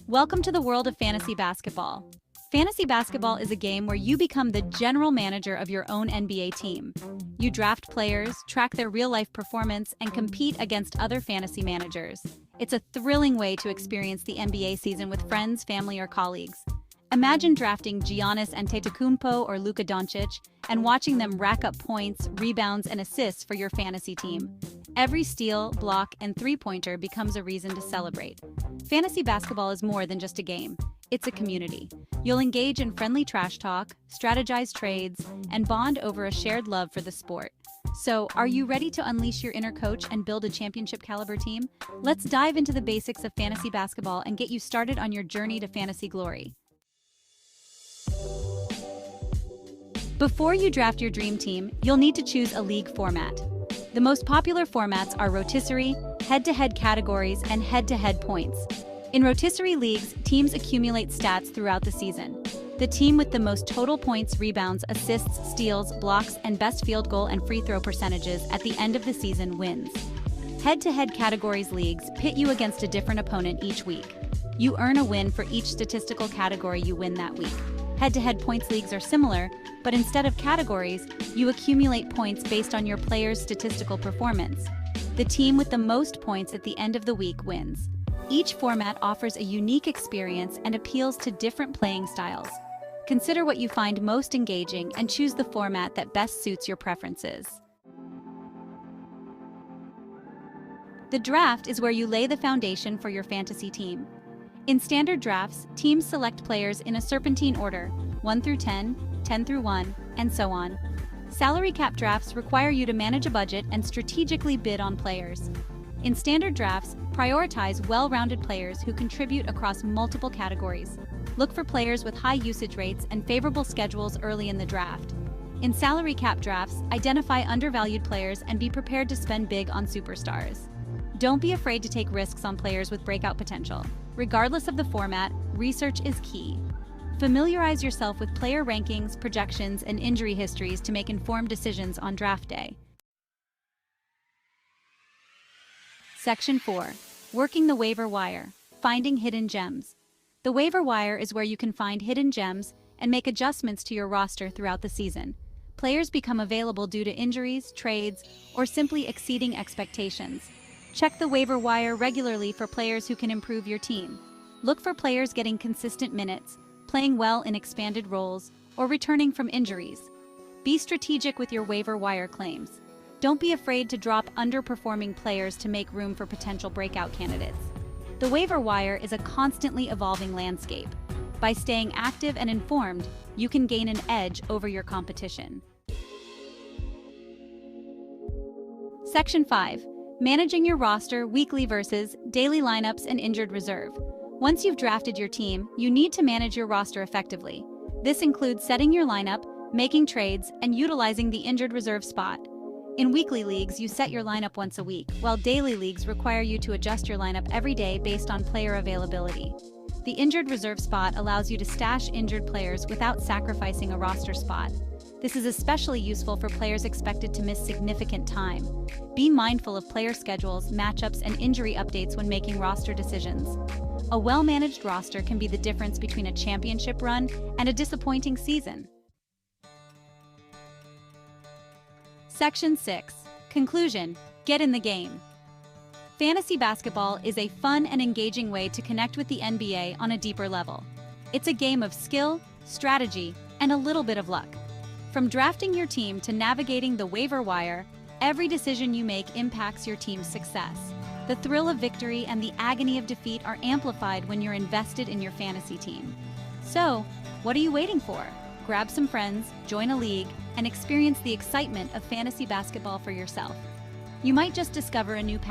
Welcome to the world of fantasy basketball. Fantasy basketball is a game where you become the general manager of your own NBA team. You draft players, track their real-life performance, and compete against other fantasy managers. It's a thrilling way to experience the NBA season with friends, family, or colleagues. Imagine drafting Giannis Antetokounmpo or Luka Doncic and watching them rack up points, rebounds, and assists for your fantasy team. Every steal, block, and three-pointer becomes a reason to celebrate. Fantasy basketball is more than just a game. It's a community. You'll engage in friendly trash talk, strategize trades, and bond over a shared love for the sport. So, are you ready to unleash your inner coach and build a championship-caliber team? Let's dive into the basics of fantasy basketball and get you started on your journey to fantasy glory. Before you draft your dream team, you'll need to choose a league format. The most popular formats are rotisserie, head-to-head categories, and head-to-head points. In rotisserie leagues, teams accumulate stats throughout the season. The team with the most total points, rebounds, assists, steals, blocks, and best field goal and free throw percentages at the end of the season wins. Head-to-head categories leagues pit you against a different opponent each week. You earn a win for each statistical category you win that week. Head-to-head points leagues are similar, but instead of categories, you accumulate points based on your player's statistical performance. The team with the most points at the end of the week wins. Each format offers a unique experience and appeals to different playing styles. Consider what you find most engaging and choose the format that best suits your preferences. The draft is where you lay the foundation for your fantasy team. In standard drafts, teams select players in a serpentine order, 1 through 10, 10 through 1, and so on. Salary cap drafts require you to manage a budget and strategically bid on players. In standard drafts, prioritize well-rounded players who contribute across multiple categories. Look for players with high usage rates and favorable schedules early in the draft. In salary cap drafts, identify undervalued players and be prepared to spend big on superstars. Don't be afraid to take risks on players with breakout potential. Regardless of the format, research is key. Familiarize yourself with player rankings, projections, and injury histories to make informed decisions on draft day. Section 4. Working the waiver wire. Finding hidden gems. The waiver wire is where you can find hidden gems and make adjustments to your roster throughout the season. Players become available due to injuries, trades, or simply exceeding expectations. Check the waiver wire regularly for players who can improve your team. Look for players getting consistent minutes, playing well in expanded roles, or returning from injuries. Be strategic with your waiver wire claims. Don't be afraid to drop underperforming players to make room for potential breakout candidates. The waiver wire is a constantly evolving landscape. By staying active and informed, you can gain an edge over your competition. Section 5. Managing your roster, weekly versus daily lineups, and injured reserve. Once you've drafted your team, you need to manage your roster effectively. This includes setting your lineup, making trades, and utilizing the injured reserve spot. In weekly leagues, you set your lineup once a week, while daily leagues require you to adjust your lineup every day based on player availability. The injured reserve spot allows you to stash injured players without sacrificing a roster spot. This is especially useful for players expected to miss significant time. Be mindful of player schedules, matchups, and injury updates when making roster decisions. A well-managed roster can be the difference between a championship run and a disappointing season. Section 6. Conclusion. Get in the game. Fantasy basketball is a fun and engaging way to connect with the NBA on a deeper level. It's a game of skill, strategy, and a little bit of luck. From drafting your team to navigating the waiver wire, every decision you make impacts your team's success. The thrill of victory and the agony of defeat are amplified when you're invested in your fantasy team. So, what are you waiting for? Grab some friends, join a league, and experience the excitement of fantasy basketball for yourself. You might just discover a new